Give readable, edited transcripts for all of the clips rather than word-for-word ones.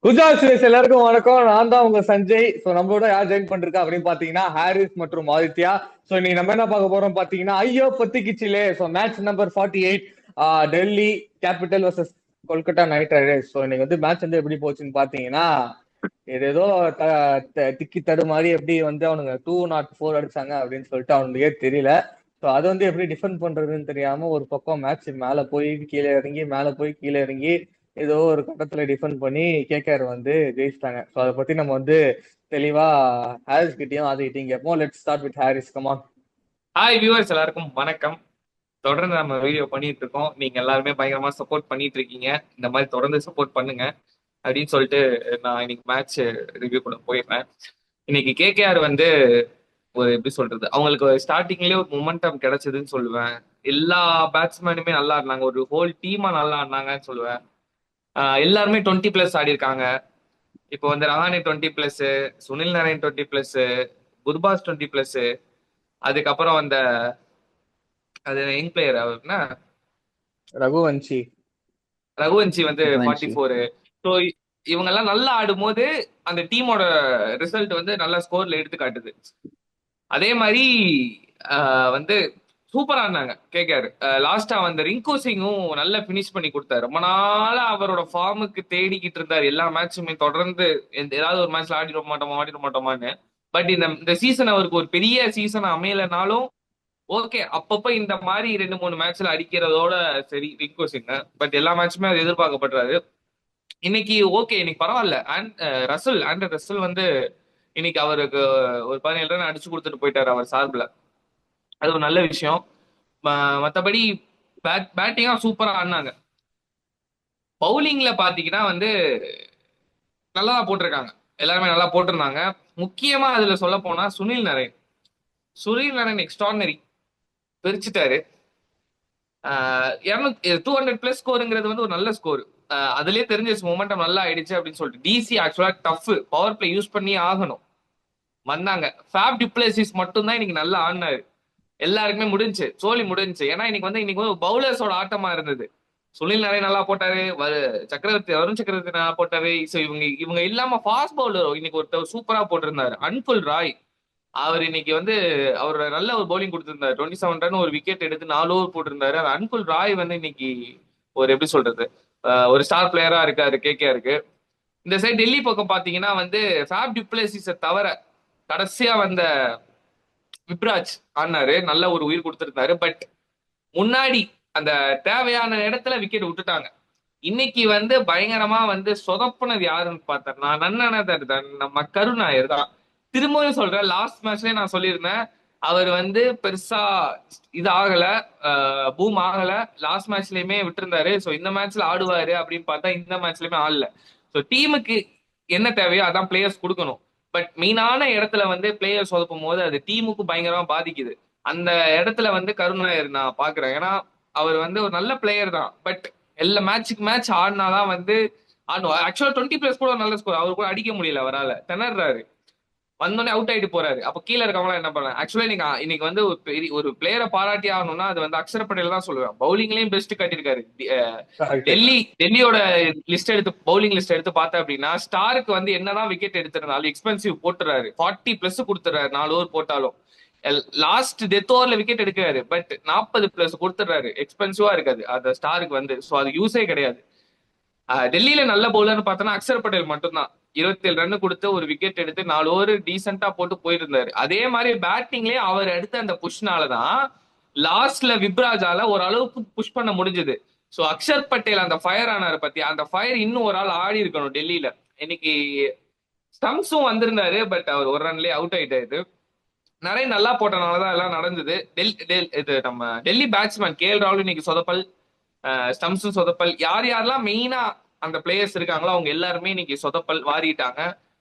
குஜராத் எல்லாருக்கும் வணக்கம். நான் தான் உங்க சஞ்சய். சோ நம்மளோட யார் ஜாயின் பண்ணிருக்கா அப்படின்னு பாத்தீங்கன்னா ஹாரிஸ் மற்றும் ஆதித்யா. சோ இன்னைக்கு நம்ம என்ன பார்க்க போறோம் பாத்தீங்கன்னா ஐயோ பத்திக்கிச்சிலே. So match number 48, Delhi Capital versus Kolkata Knight Riders. So இன்னைக்கு வந்து மேட்ச் வந்து எப்படி போச்சுன்னு பாத்தீங்கன்னா இது ஏதோ திக்கி தடு மாதிரி எப்படி வந்து அவனுங்க 204 அடிச்சாங்க அப்படின்னு சொல்லிட்டு அவனுக்கே தெரியல. ஸோ அதை வந்து எப்படி டிஃபெண்ட் பண்றதுன்னு தெரியாம ஒரு பக்கம் மேட்ச் மேல போய் கீழே இறங்கி மேல போய் கீழே இறங்கி ஏதோ ஒரு கட்டத்துல டிஃபெண்ட் பண்ணி கேகேஆர் வந்து ஜெயிச்சிட்டாங்க. ஸோ அதை பத்தி நம்ம வந்து தெளிவா ஹாரிஸ் கிட்டயும் ஆதிக்கிட்டையும் கேட்போம். Let's start with Harris. Come on. Hi viewers, எல்லாருக்கும் வணக்கம். தொடர்ந்து நம்ம வீடியோ பண்ணிட்டு இருக்கோம். நீங்க எல்லாருமே பயங்கரமா சப்போர்ட் பண்ணிட்டு இருக்கீங்க. இந்த மாதிரி தொடர்ந்து சப்போர்ட் பண்ணுங்க அப்படின்னு சொல்லிட்டு நான் இன்னைக்கு மேட்ச் ரிவ்யூ கூட போயிடுறேன். இன்னைக்கு கேகேஆர் வந்து ஒரு எப்படி சொல்றது, அவங்களுக்கு ஸ்டார்டிங்லயே ஒரு மொமெண்டம் கிடைச்சதுன்னு சொல்லுவேன். எல்லா பேட்ஸ்மேனுமே நல்லா இருந்தாங்க, ஒரு ஹோல் டீமா நல்லா ஆடினாங்கன்னு சொல்லுவேன். எல்லாருமே 20+ ஆடி இருக்காங்க. இப்போ வந்து ரஹானே 20+, சுனில் நரேன் 20+, குர்பாஸ் 20+, அதுக்கப்புறம் அந்த அது யங் பிளேயர் அவர்னா ரகுவன்ஷி. ரகுவன்சி வந்து ரகுவன்ஷி 44. ஸோ இவங்க எல்லாம் நல்லா ஆடும்போது அந்த டீமோட ரிசல்ட் வந்து நல்ல ஸ்கோர்ல எடுத்து காட்டுது. அதே மாதிரி வந்து சூப்பரா இருந்தாங்க கேகேஆர். லாஸ்டா வந்து ரிங்கு சிங்கும் நல்ல பினிஷ் பண்ணி கொடுத்தாரு. ரொம்ப நாளா அவரோட ஃபார்முக்கு தேடிக்கிட்டு இருந்தாரு. எல்லா மேட்சுமே தொடர்ந்து ஏதாவது ஒரு மேட்ச்ல ஆடிட மாட்டோமான்னு. பட் இந்த இந்த சீசன் அவருக்கு ஒரு பெரிய சீசன் அமையலைனாலும் ஓகே, அப்பப்ப இந்த மாதிரி 2-3 மேட்ச்ல அடிக்கிறதோட சரி ரிங்கு சிங். பட் எல்லா மேட்சுமே அது எதிர்பார்க்கப்படுறாரு. இன்னைக்கு ஓகே, இன்னைக்கு பரவாயில்ல. ஆண்ட்ரே ரசல் வந்து இன்னைக்கு அவருக்கு ஒரு 17 ரன் அடிச்சு கொடுத்துட்டு போயிட்டாரு அவர் சார்பில். அது ஒரு நல்ல விஷயம். மற்றபடி பேட்டிங்கா சூப்பரா ஆடினாங்க. பவுலிங்ல பாத்தீங்கன்னா வந்து நல்லா போட்டிருக்காங்க. எல்லாருமே நல்லா போட்டிருந்தாங்க. முக்கியமா அதுல சொல்ல போனா சுனில் நரேன் எக்ஸ்ட்ரானரி பிரிச்சுட்டாரு. 200+ ஸ்கோருங்கிறது வந்து ஒரு நல்ல ஸ்கோர். அதுலயே தெரிஞ்சிச்சு மொமெண்டம் நல்லா ஆயிடுச்சு அப்படின்னு சொல்லிட்டு. டிசி ஆக்சுவலா டஃப் பவர் பிளே யூஸ் பண்ணி ஆகணும். வந்தாங்க. ஃபேப் டிப்ளசிஸ் மட்டும் தான் இன்னைக்கு நல்லா ஆடினாரு. எல்லாருக்குமே முடிஞ்சு சோலி முடிஞ்சு. ஏன்னா இன்னைக்கு வந்து பவுலர்ஸோட ஆட்டமா இருந்தது. சுனில் நிறைய நல்லா போட்டாரு, வருண் சக்கரவர்த்தி நல்லா போட்டாரு. ஸோ இவங்க இவங்க இல்லாம ஃபாஸ்ட் பவுலர் இன்னைக்கு ஒருத்தர் சூப்பரா போட்டிருந்தாரு, அன்குல் ராய். அவர் இன்னைக்கு வந்து அவரோட நல்ல ஒரு பவுலிங் கொடுத்திருந்தாரு. 27 ரன் ஒரு விக்கெட் எடுத்து 4 ஓவர் போட்டிருந்தாரு. அந்த அன்குல் ராய் வந்து இன்னைக்கு ஒரு எப்படி சொல்றது, ஒரு ஸ்டார் பிளேயரா இருக்காரு கேகேஆருக்கு. இந்த சைடு டெல்லி பக்கம் பாத்தீங்கன்னா வந்து ஃபேப் டிப்ளசிஸை தவிர கடைசியா வந்த விப்ராஜ் ஆனாரு, நல்ல ஒரு உயிர் கொடுத்திருந்தாரு. பட் முன்னாடி அந்த தேவையான இடத்துல விக்கெட் விட்டுட்டாங்க. இன்னைக்கு வந்து பயங்கரமா வந்து சொதப்புனது யாருன்னு பார்த்தேன்னா நம்ம கருணாயர் தான். திரும்பவும் சொல்றேன், லாஸ்ட் மேட்ச்லயே நான் சொல்லியிருந்தேன் அவர் வந்து பெருசா இது ஆகல, பூம் ஆகல. லாஸ்ட் மேட்ச்லயுமே விட்டுருந்தாரு. ஸோ இந்த மேட்ச்ல ஆடுவாரு அப்படின்னு பார்த்தா இந்த மேட்ச்லயுமே ஆடல. ஸோ டீமுக்கு என்ன தேவையோ அதான் பிளேயர்ஸ் கொடுக்கணும். பட் மெயினான இடத்துல வந்து பிளேயர்ஸ் சொதப்பும் போது அது டீமுக்கு பயங்கரமா பாதிக்குது. அந்த இடத்துல வந்து கருணாயர் நான் பாக்குறேன். ஏன்னா அவர் வந்து ஒரு நல்ல பிளேயர் தான். பட் எல்லா மேட்சுக்கு மேட்ச் ஆடினாதான் வந்து ஆடணும். ஆக்சுவலா 20+ கூட ஒரு நல்ல ஸ்கோர். அவர் கூட அடிக்க முடியல, அவரால் திணறாரு. வந்தோடனே அவுட் ஆயிட்டு போறாரு. அப்ப கீழே இருக்கவங்க என்ன பண்ண. ஆக்சுவலா இன்னைக்கு வந்து ஒரு பெரிய ஒரு பிளேயரை பாராட்டி ஆகணும்னா அது வந்து அக்ஷர் பட்டேல் தான் சொல்லுவேன். பவுலிங்லயும் பெஸ்ட் கட்டிருக்காரு. கரெக்ட். டெல்லியோட பவுலிங் லிஸ்ட் எடுத்து பார்த்தா அப்படின்னா ஸ்டாருக்கு வந்து என்னதான் விக்கெட் எடுத்திருந்தாலும் எக்ஸ்பென்சிவ் போட்டுறாரு. 40+ கொடுத்துறாரு 4 ஓவர் போட்டாலும். லாஸ்ட் டெத் ஓவர்ல விக்கெட் எடுக்கிறாரு. பட் 40+ கொடுத்துறாரு. எக்ஸ்பென்சிவா இருக்காது அந்த ஸ்டாருக்கு வந்து. ஸோ அது யூஸே கிடையாது. டெல்லியில நல்ல பவுலர்னு பார்த்தோன்னா அக்ஷர் பட்டேல் மட்டும்தான். 27 ரன் கொடுத்து ஒரு விக்கெட் எடுத்து 4 ஓவர் டீசென்டா போட்டு போயிருந்தாரு. அதே மாதிரி பேட்டிங்லயே அவர் எடுத்த அந்த புஷ்னாலதான் லாஸ்ட்ல விப்ராஜால ஓரளவுக்கு புஷ் பண்ண முடிஞ்சது. ஸோ அக்ஷர் பட்டேல் அந்த ஃபயர் ஆனாரு பத்தி, அந்த ஃபயர் இன்னும் ஒரு ஆள் ஆடி இருக்கணும் டெல்லியில. இன்னைக்கு ஸ்டம்ஸும் வந்திருந்தாரு. பட் அவர் ஒரு ரன்லயே அவுட் ஆயிட்டாரு. நிறைய நல்லா போட்டனாலதான் எல்லாம் நடந்தது. இது நம்ம டெல்லி பேட்ஸ்மேன் KL ராகுல் இன்னைக்கு சொதப்பல், ஸ்டம்ஸும் சொதப்பல். யார் யாரெல்லாம் மெயினா அந்த பிளேயர்ஸ் இருக்காங்களோ அவங்க எல்லாருமே இன்னைக்கு சொதப்பல் வாரிட்டாங்க.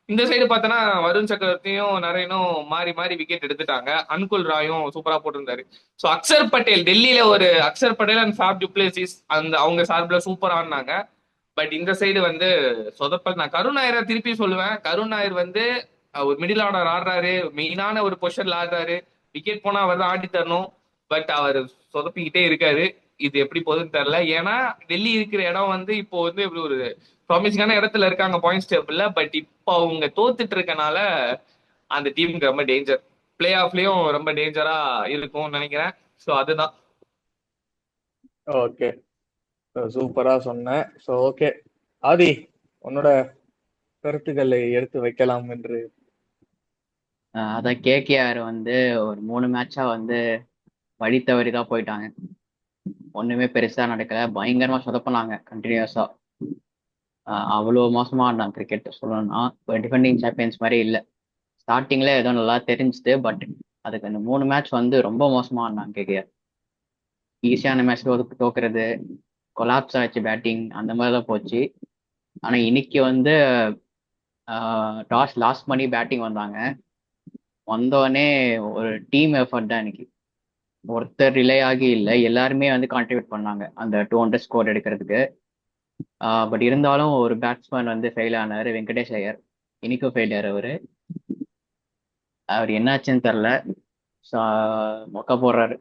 இந்த சைடு பார்த்தோன்னா வருண் சக்கரவர்த்தியும் நரேனும் மாறி மாறி விக்கெட் எடுத்துட்டாங்க. அன்குல் ராயும் சூப்பரா போட்டிருந்தாரு. ஸோ அக்ஷர் பட்டேல் டெல்லியில ஒரு அக்ஷர் பட்டேல் அண்ட் ஃபேப் டுப்ளேசிஸ் அந்த அவங்க சார்பில் சூப்பரா ஆடினாங்க. பட் இந்த சைடு வந்து சொதப்பல். நான் கருண் நாயரை திருப்பி சொல்லுவேன். கருண் நாயர் வந்து ஒரு மிடில் ஆர்டர் ஆடுறாரு, மெயினான ஒரு பொசிஷன்ல ஆடுறாரு. விக்கெட் போனா அவர் தான் ஆடி தரணும். பட் அவர் சொதப்பிக்கிட்டே இருக்காரு. இது எப்படி போகுதுன்னு தெரியல. ஏன்னா டெல்லி இருக்கிற இடம் வந்து இப்போ வந்து இப்படி ஒரு ப்ராமிசிங்கான இடத்துல இருக்காங்க பாயிண்ட்ஸ் டேபிள்ல. பட் இப்போ அவங்க தோத்துட்டு இருக்கனால அந்த டீமுக்கு ரொம்ப டேஞ்சர். பிளே ஆஃப்லயும் ரொம்ப டேஞ்சரா இருக்கும்னு நினைக்கிறேன். ஸோ அதுதான். ஓகே, சூப்பரா சொன்னேன். ஸோ ஓகே ஆதி, உன்னோட கருத்துக்களை எடுத்து வைக்கலாம் என்று. அதான் கேகேஆர் வந்து ஒரு 3 மேட்சா வந்து வழி தவறி தான் போயிட்டாங்க. ஒண்ணுமே பெருசா நடக்கல, பயங்கரமா சொதப்பினாங்க கண்டினியூஸா. அவ்வளோ மோசமா ஆடினாங்க கிரிக்கெட் சொல்லணும்னா. இப்போ டிஃபெண்டிங் சாம்பியன்ஸ் மாதிரி இல்லை. ஸ்டார்டிங்ல ஏதோ நல்லா தெரிஞ்சுது, பட் அதுக்கு அந்த 3 மேட்ச் வந்து ரொம்ப மோசமா ஆடினாங்க கேகேஆர். ஈஸியான மேட்ச் தோக்குறது, கொலாப்ஸ் ஆச்சு பேட்டிங், அந்த மாதிரி தான் போச்சு. ஆனா இன்னைக்கு வந்து டாஸ் லாஸ் பண்ணி பேட்டிங் வந்தாங்க. வந்தோடனே ஒரு டீம் எஃபர்ட் தான் இன்னைக்கு. ஒருத்தர் ரிலே ஆகி இல்லை, எல்லாருமே வந்து கான்ட்ரிபியூட் பண்ணாங்க அந்த 200 ஸ்கோர் எடுக்கிறதுக்கு. பட் இருந்தாலும் ஒரு பேட்ஸ்மேன் வந்து ஃபெயில் ஆனார், வெங்கடேஷ் ஐயர். இன்னைக்கும் ஃபெயிலியர் அவரு. அவர் என்னாச்சுன்னு தெரில, மொக்க போடுறாரு.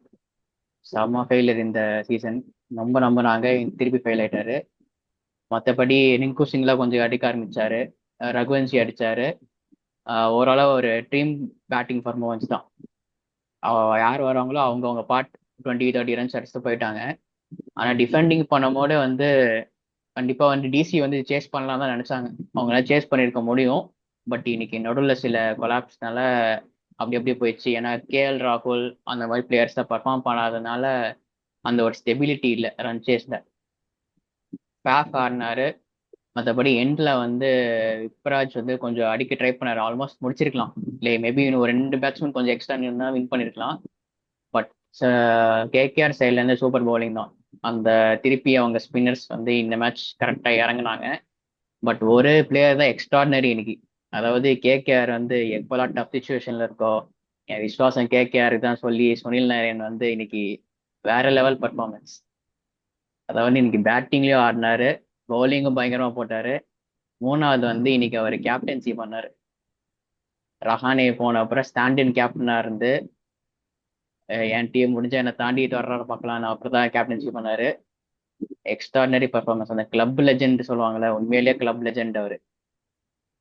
செம்ம ஃபெயிலியர் இந்த சீசன். ரொம்ப நம்பினாங்க, திருப்பி ஃபெயில் ஆயிட்டாரு. மற்றபடி ரிங்கு சிங்லாம் கொஞ்சம் அடிக்க ஆரம்பிச்சாரு, ரகுவன்சி அடிச்சாரு. ஓரளவு ஒரு டீம் பேட்டிங் பர்ஃபார்மன்ஸ் தான். யார் வராங்களோ அவங்க பார்ட் 20-30 ரன்ஸ் அடிச்சுட்டு போயிட்டாங்க. ஆனால் டிஃபெண்டிங் பண்ணும்போது வந்து கண்டிப்பாக வந்து டிசி வந்து சேஸ் பண்ணலாம் தான் நினச்சாங்க. அவங்களால சேஸ் பண்ணியிருக்க முடியும். பட் இன்னைக்கு நடுவில் சில கொலாப்ஸ்னால அப்படி அப்படியே போயிடுச்சு. ஏன்னா கேஎல் ராகுல் அந்த மாதிரி பிளேயர்ஸ் தான் பர்ஃபார்ம் பண்ணாததுனால அந்த ஒரு ஸ்டெபிலிட்டி இல்லை ரன் சேஸில். ஃபேஃப் ஆடினாரு. மற்றபடி எண்டில் வந்து விப்ராஜ் வந்து கொஞ்சம் அடிக்க ட்ரை பண்ணாரு, ஆல்மோஸ்ட் முடிச்சிருக்கலாம். இல்லை மேபி இன்னும் ஒரு 2 பேட்ஸ்மேன் கொஞ்சம் எக்ஸ்ட்ரா இருந்தால் வின் பண்ணியிருக்கலாம். பட் கேகேஆர் சைட்லேருந்து சூப்பர் பவுலிங் தான். அந்த திருப்பி அவங்க ஸ்பின்னர்ஸ் வந்து இந்த மேட்ச் கரெக்டாக இறங்குனாங்க. பட் ஒரு பிளேயர் தான் எக்ஸ்ட்ராடினரி இன்னைக்கு. அதாவது கேகேஆர் வந்து எப்போல்லாம் டஃப் சுச்சுவேஷனில் இருக்கோ என் விஸ்வாசம் கேகேஆருக்கு தான் சொல்லி சுனில் நாராயண் வந்து இன்னைக்கு வேற லெவல் பர்ஃபார்மன்ஸ். அதாவது இன்னைக்கு பேட்டிங்லேயும் ஆடினாரு, பவுலிங்கும் பயங்கரமாக போட்டாரு. மூணாவது வந்து இன்னைக்கு அவர் கேப்டன்சி பண்ணார். ரஹானே போன அப்புறம் ஸ்டாண்டின் கேப்டனாக இருந்து என் டீம் முடிஞ்சா என்னை தாண்டிட்டு வர்றாரு பார்க்கலான்னு அப்புறம் தான் கேப்டன்சி பண்ணாரு. Extraordinary performance. அந்த கிளப் லெஜெண்ட் சொல்லுவாங்கல்ல, உண்மையிலேயே கிளப் லெஜெண்ட் அவர்.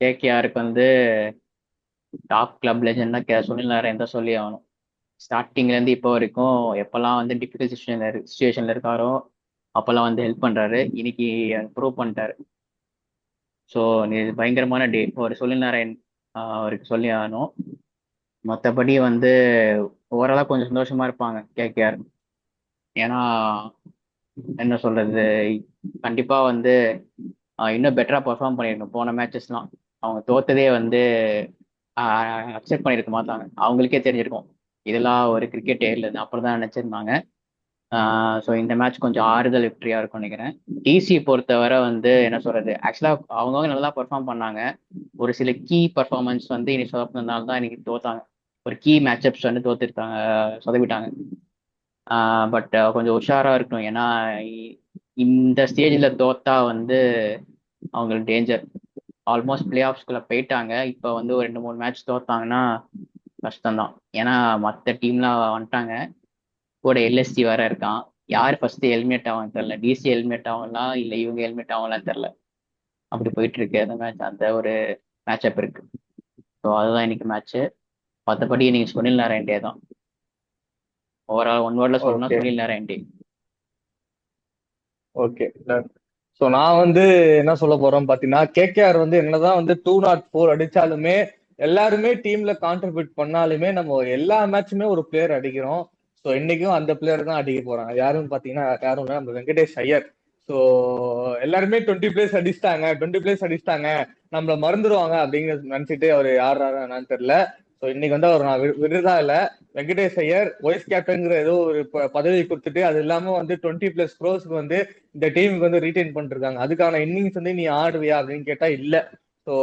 கேகேஆருக்கு வந்து டாப் கிளப் லெஜெண்ட் தான் சுனில் நாராயண் தான் சொல்லி ஆகணும். ஸ்டார்டிங்லேருந்து இப்போ வரைக்கும் எப்போல்லாம் வந்து டிஃபிகல்ட் சுச்சுவேஷனில் இருக்காரோ அப்போல்லாம் வந்து ஹெல்ப் பண்ணுறாரு. இன்னைக்கு ப்ரூவ் பண்ணிட்டாரு. ஸோ இது பயங்கரமான டே ஒரு சுனில் நாராயண் அவருக்கு சொல்லி ஆகணும். மற்றபடி வந்து ஓவராலாக கொஞ்சம் சந்தோஷமா இருப்பாங்க கேகேஆர். ஏன்னா என்ன சொல்றது, கண்டிப்பா வந்து இன்னும் பெட்டரா பெர்ஃபார்ம் பண்ணியிருக்கணும். போன மேட்சஸ்லாம் அவங்க தோத்ததே வந்து அக்செப்ட் பண்ணியிருக்க மாட்டாங்க. அவங்களுக்கே தெரிஞ்சிருக்கும் இதெல்லாம் ஒரு கிரிக்கெட் இல்லைன்னு, அப்புறம் தான் நினைச்சிருந்தாங்க. ஸோ இந்த மேட்ச் கொஞ்சம் ஆறுதல் விக்டரியா இருக்கும் நினைக்கிறேன். டிசி பொறுத்தவரை வந்து என்ன சொல்றது, ஆக்சுவலாக அவங்கவுங்க நல்லா பெர்ஃபார்ம் பண்ணாங்க. ஒரு சில கீ பர்ஃபார்மன்ஸ் வந்து இன்னைக்கு சொதப்பினதுனால தான் இன்னைக்கு தோத்தாங்க. ஒரு கீ மேட்சப்ஸ் வந்து தோத்துருக்காங்க, சொதப்பிட்டாங்க. பட் கொஞ்சம் உஷாரா இருக்கணும். ஏன்னா இந்த ஸ்டேஜில் தோத்தா வந்து அவங்களுக்கு டேஞ்சர். ஆல்மோஸ்ட் பிளே ஆஃப்ஸ்குள்ளே போயிட்டாங்க. இப்போ வந்து ஒரு 2-3 மேட்ச் தோத்தாங்கன்னா கஷ்டம்தான். ஏன்னா மற்ற டீம்லாம் வந்துட்டாங்க, கூட எல்எஸ்டி வேற இருக்கான். யார் ஃபர்ஸ்ட் ஹெல்மெட் ஆகும் தெரில. டிசி ஹெல்மெட் ஆகலாம் இல்லை இவங்க ஹெல்மெட் ஆகலாம் தெரில. அப்படி போயிட்டு இருக்கு அந்த மேட்ச். அந்த ஒரு மேட்சப் இருக்கு. ஸோ அதுதான் இன்னைக்கு மேட்ச்சு. மற்றபடி இன்னைக்கு சுனில் நாராயண் டே தான். ஓவரால் ஒன் வேர்ட்ல சொல்லணும்னா ஓகே சுனில் நாராயண் டே. ஓகே ஸோ நான் வந்து என்ன சொல்ல போறோம் பாத்தீங்கன்னா, கேகேஆர் வந்து என்னதான் வந்து 204 அடிச்சாலுமே, எல்லாருமே டீம்ல கான்ட்ரிபியூட் பண்ணாலுமே நம்ம எல்லா மேட்சுமே ஒரு பிளேயர் அடிக்கிறோம். ஸோ இன்னைக்கும் அந்த பிளேயர் தான் அடிக்க போறாங்க. யாருன்னு பாத்தீங்கன்னா யாரும் இல்லை, நம்ம வெங்கடேஷ் ஐயர். ஸோ எல்லாருமே 20 பிளேஸ் அடிச்சிட்டாங்க, 20 பிளேஸ் அடிச்சிட்டாங்க, நம்மள மறந்துடுவாங்க அப்படிங்கிறது நினைச்சிட்டு அவர் யாராரு என்னன்னு தெரியல. ஸோ இன்னைக்கு வந்து அவர் நான் விடுறதா இல்லை. வெங்கடேஷ் ஐயர் வைஸ் கேப்டன்ங்கிற ஏதோ ஒரு பதவி கொடுத்துட்டு, அது இல்லாம வந்து 20+ க்ரோஸ்க்கு வந்து இந்த டீமுக்கு வந்து ரீடைன் பண்ணிருக்காங்க. அதுக்கான இன்னிங்ஸ் வந்து நீ ஆடுவியா அப்படின்னு கேட்டா இல்ல. ஸோ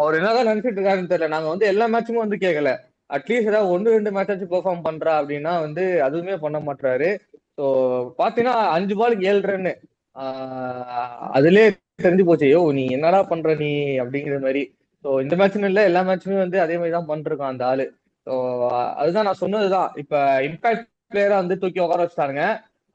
அவர் என்னதான் நினைச்சிட்டு இருக்காருன்னு தெரியல. நாங்க வந்து எல்லா மேட்சுமே வந்து கேட்கல, அட்லீஸ்ட் ஏதாவது 1-2 மேட்சாச்சும் பெர்ஃபார்ம் பண்றா அப்படின்னா வந்து அதுவுமே பண்ண மாட்டாரு. ஸோ பாத்தீங்கன்னா 5 பாலுக்கு 7 ரன்னு, அதுலயே தெரிஞ்சு போச்சு, ஐயோ நீ என்னடா பண்ற நீ அப்படிங்கிற மாதிரி. ஸோ இந்த மேட்ச்னு இல்லை, எல்லா மேட்சுமே வந்து அதே மாதிரி தான் பண்ணிருக்கான் அந்த ஆளு. ஸோ அதுதான் நான் சொன்னதுதான். இப்ப இம்பாக்ட் பிளேயரா வந்து தூக்கி உட்கார வச்சுட்டாங்க.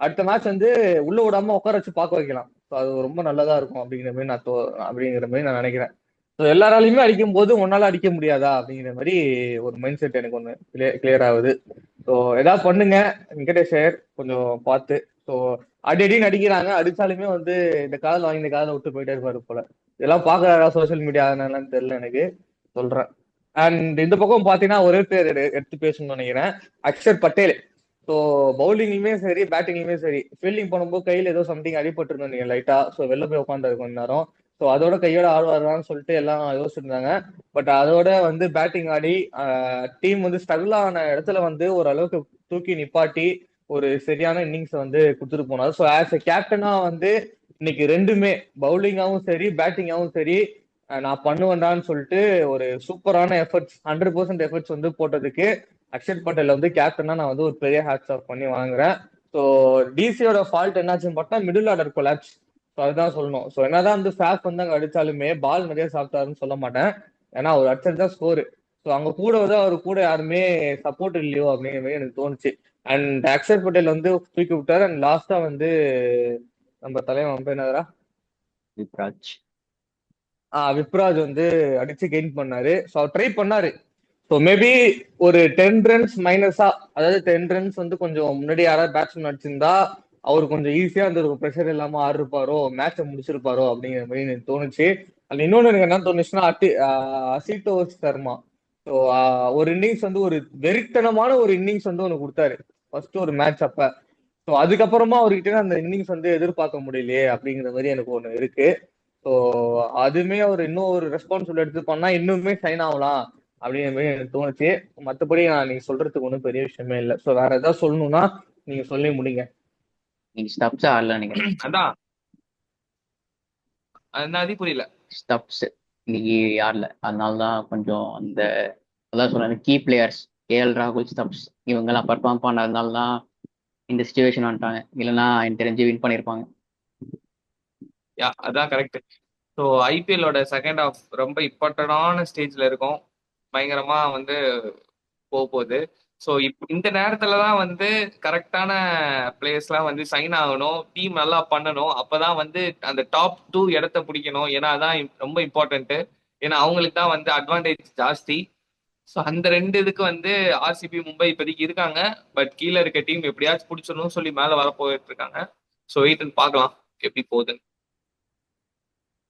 அடுத்த மேட்ச் வந்து உள்ள விடாம உட்கார வச்சு பார்க்க வைக்கலாம். ஸோ அது ரொம்ப நல்லதா இருக்கும் அப்படிங்கிற மாதிரி நான் நினைக்கிறேன். ஸோ எல்லாராலையுமே அடிக்கும் போது உன்னால அடிக்க முடியாதா அப்படிங்கிற மாதிரி ஒரு மைண்ட் செட் எனக்கு ஒன்று கிளியர் ஆகுது. ஸோ ஏதாவது பண்ணுங்க வெங்கடேஷர், கொஞ்சம் பார்த்து. ஸோ அடின்னு அடிக்கிறாங்க, அடிச்சாலுமே வந்து இந்த காதில் வாங்கி இந்த காதில் விட்டு போயிட்டே இருப்பாரு போல. இதெல்லாம் பார்க்கறா சோசியல் மீடியா என்னன்னு தெரியல எனக்கு, சொல்றேன். அண்ட் இந்த பக்கம் பாத்தீங்கன்னா ஒரே பேர் எடுத்து பேசணும்னு நினைக்கிறேன், அக்ஷர் பட்டேல். ஸோ பவுலிங்லயுமே சரி பேட்டிங்லயுமே சரி, ஃபீல்டிங் பண்ணும்போது கையில ஏதோ சம்திங் அடிபட்டு நீங்க லைட்டா. ஸோ வெளில போய் உட்காந்துரு கொஞ்ச நேரம். ஸோ அதோட கையோட ஆடுவாரான்னு சொல்லிட்டு எல்லாம் யோசிச்சிருந்தாங்க. பட் அதோட வந்து பேட்டிங் ஆடி டீம் வந்து ஸ்ட்ரகிள் ஆன இடத்துல வந்து ஓரளவுக்கு தூக்கி நிப்பாட்டி ஒரு சரியான இன்னிங்ஸ் வந்து கொடுத்துட்டு போனாரு. ஸோ ஆஸ் எ கேப்டனா வந்து இன்னைக்கு ரெண்டுமே பவுலிங்காவும் சரி பேட்டிங்காவும் சரி நான் பண்ணுவேன்டான்னு சொல்லிட்டு ஒரு சூப்பரான எஃபர்ட்ஸ் 100% எஃபர்ட்ஸ் வந்து போட்டதுக்கு அக்ஷர் பட்டேல் வந்து கேப்டனா நான் வந்து ஒரு பெரிய ஹேட்ஸ் ஆஃப் பண்ணி வாங்குறேன். ஸோ டிசியோட ஃபால்ட் என்னாச்சுன்னு பார்த்தா மிடில் ஆர்டர் கொலாப்ஸ். ஸோ அதுதான் சொல்லணும். ஸோ என்னதான் வந்து ஃபேப் வந்து அங்கே அடிச்சாலுமே பால் நிறைய சாப்பிட்டாருன்னு சொல்ல மாட்டேன், ஏன்னா ஒரு அடிச்சது தான் ஸ்கோரு. ஸோ அங்க கூட வந்து அவர் கூட யாருமே சப்போர்ட் இல்லையோ அப்படிங்கிற மாதிரி எனக்கு தோணுச்சு. அண்ட் அக்ஷர் பட்டேல் வந்து தூக்கி விட்டாரு. அண்ட் லாஸ்டா வந்து நம்ம தலைவன் வந்து என்னதுரா யுவராஜ் விப்ராஜ் வந்து அடிச்சு கெயின் பண்ணாரு. ஸோ அவர் ட்ரை பண்ணாரு. ஸோ மேபி ஒரு 10 ரன்ஸ் மைனஸா, அதாவது 10 ரன்ஸ் வந்து கொஞ்சம் முன்னாடி யாராவது பேட்ஸ்மேன் அடிச்சிருந்தா அவர் கொஞ்சம் ஈஸியா இருந்திருக்கும், ப்ரெஷர் இல்லாம ஆடிருப்பாரோ, மேட்சை முடிச்சிருப்பாரோ அப்படிங்கிற மாதிரி எனக்கு தோணுச்சு. அது இன்னொன்னு எனக்கு என்ன தோணுச்சுன்னா அசிட்டோஸ் சர்மா. ஸோ ஒரு இன்னிங்ஸ் வந்து ஒரு வெறித்தனமான ஒரு இன்னிங்ஸ் வந்து ஒன்று கொடுத்தாரு ஃபர்ஸ்ட் ஒரு மேட்ச் அப்ப. ஸோ அதுக்கப்புறமா அவர்கிட்ட அந்த இன்னிங்ஸ் வந்து எதிர்பார்க்க முடியலையே அப்படிங்கிற மாதிரி எனக்கு ஒன்று இருக்கு. ஸோ அதுமே அவர் இன்னும் ஒரு ரெஸ்பான்சிபிள் எடுத்து பண்ணா இன்னுமே ஷைன் ஆகலாம் அப்படிங்கிற மாதிரி எனக்கு தோணுச்சு. மற்றபடி நீங்க சொல்றதுக்கு ஒன்றும் பெரிய விஷயமே இல்லை. ஸோ வேற ஏதாவது சொல்லணும்னா நீங்க சொல்லி முடிங்க. நீங்க ஸ்டப்ஸ் ஆடல நினைக்கிறேன். அதான் அது புரியல. ஸ்டப்ஸ் இன்னைக்கு ஆடல, அதனாலதான் கொஞ்சம் அந்த அதான் சொல்றேன் கீ பிளேயர்ஸ் கேஎல் ராகுல் ஸ்டப்ஸ் இவங்கெல்லாம் பர்ஃபார்ம் பண்ணதுனால தான் இந்த சுச்சுவேஷன் வந்துட்டாங்க. இல்லைன்னா எனக்கு தெரிஞ்சு வின் பண்ணியிருப்பாங்க. அதான் கரெக்ட். ஸோ ஐபிஎல்லோட செகண்ட் ஹாஃப் ரொம்ப இம்பார்ட்டண்டான ஸ்டேஜ்ல இருக்கும், பயங்கரமா வந்து போகுது. ஸோ இந்த நேரத்துல தான் வந்து கரெக்டான பிளேயர்ஸ்லாம் வந்து சைன் ஆகணும், டீம் நல்லா பண்ணணும். அப்பதான் வந்து அந்த டாப் 2 இடத்த பிடிக்கணும். ஏன்னா அதான் ரொம்ப இம்பார்ட்டன்ட். ஏன்னா அவங்களுக்கு தான் வந்து அட்வான்டேஜ் ஜாஸ்தி. ஸோ அந்த 2 இதுக்கு வந்து ஆர்சிபி மும்பை இப்போதைக்கு இருக்காங்க. பட் கீழே இருக்க டீம் எப்படியாச்சும் பிடிச்சிடணும்னு சொல்லி மேலே வர போயிட்டு இருக்காங்க. ஸோ வெயிட் பார்க்கலாம் எப்படி போகுதுன்னு.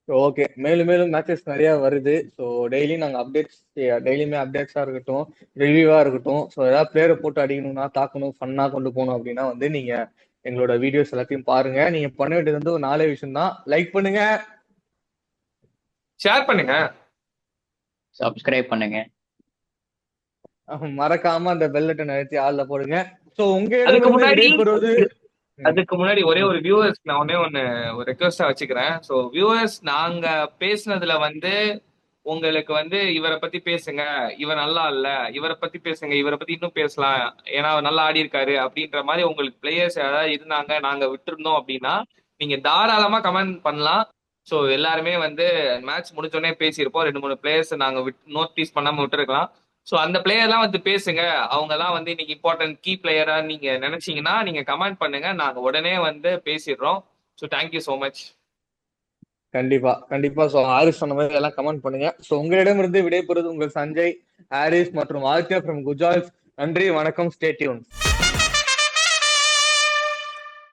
ஓகே, மேலும் மேலும் மேட்சஸ் நிறைய வருது. ஸோ டெய்லியும் நாங்கள் அப்டேட்ஸ், டெய்லியுமே அப்டேட்ஸாக இருக்கட்டும், ரிவ்யூவாக இருக்கட்டும். ஸோ ஏதாவது பிளேயரை போட்டு அடிக்கணும்னா, தாக்கணும், ஃபன்னாக கொண்டு போகணும் அப்படின்னா வந்து நீங்க எங்களோட வீடியோஸ் எல்லாத்தையும் பாருங்க. நீங்க பண்ண வேண்டியது வந்து ஒரு 4 விஷயம் தான். லைக் பண்ணுங்க, ஷேர் பண்ணுங்க, சப்ஸ்கிரைப் பண்ணுங்க, மறக்காம அந்த பெல் பட்டன் அழுத்தி ஆள்ல போடுங்க. ஸோ அதுக்கு உங்க முன்னாடி விடைபெறுவது அதுக்கு முன்னாடி ஒரே ஒரு வியூவர்ஸ் நான் ஒன்று ஒரு ரெக்வஸ்டா வச்சுக்கிறேன். ஸோ வியூவர்ஸ், நாங்க பேசுனதுல வந்து உங்களுக்கு வந்து இவரை பத்தி பேசுங்க, இவர் நல்லா இல்ல, இவரை பத்தி பேசுங்க, இவரை பத்தி இன்னும் பேசலாம், ஏன்னா அவர் நல்லா ஆடி இருக்காரு அப்படின்ற மாதிரி உங்களுக்கு பிளேயர்ஸ் யாராவது இருந்தாங்க நாங்க விட்டுருந்தோம் அப்படின்னா நீங்க தாராளமா கமெண்ட் பண்ணலாம். ஸோ எல்லாருமே வந்து மேட்ச் முடிச்சோடனே பேசியிருப்போம். 2-3 பிளேயர்ஸ் நாங்க நோட்டீஸ் பண்ணாம விட்டுருக்கலாம். ஸோ அந்த பிளேயர்லாம் வந்து பேசுங்க, அவங்க எல்லாம் வந்து இன்னைக்கு இம்பார்ட்டன்ட் கீ பிளேயரா நீங்க நினைச்சீங்கன்னா நீங்க கமெண்ட் பண்ணுங்க, நாங்க உடனே வந்து பேசிடுறோம். So thank you so much. கண்டிப்பா கண்டிப்பா. ஸோ ஹாரிஸ் சொன்ன மாதிரி எல்லாம் கமெண்ட் பண்ணுங்க. ஸோ உங்களிடமிருந்து விடைபெறுவது உங்கள் சஞ்சய், ஹாரிஸ் மற்றும் ஆதித்யா ஃப்ரம் குஜால்ஸ். நன்றி, வணக்கம், ஸ்டே டியூன்.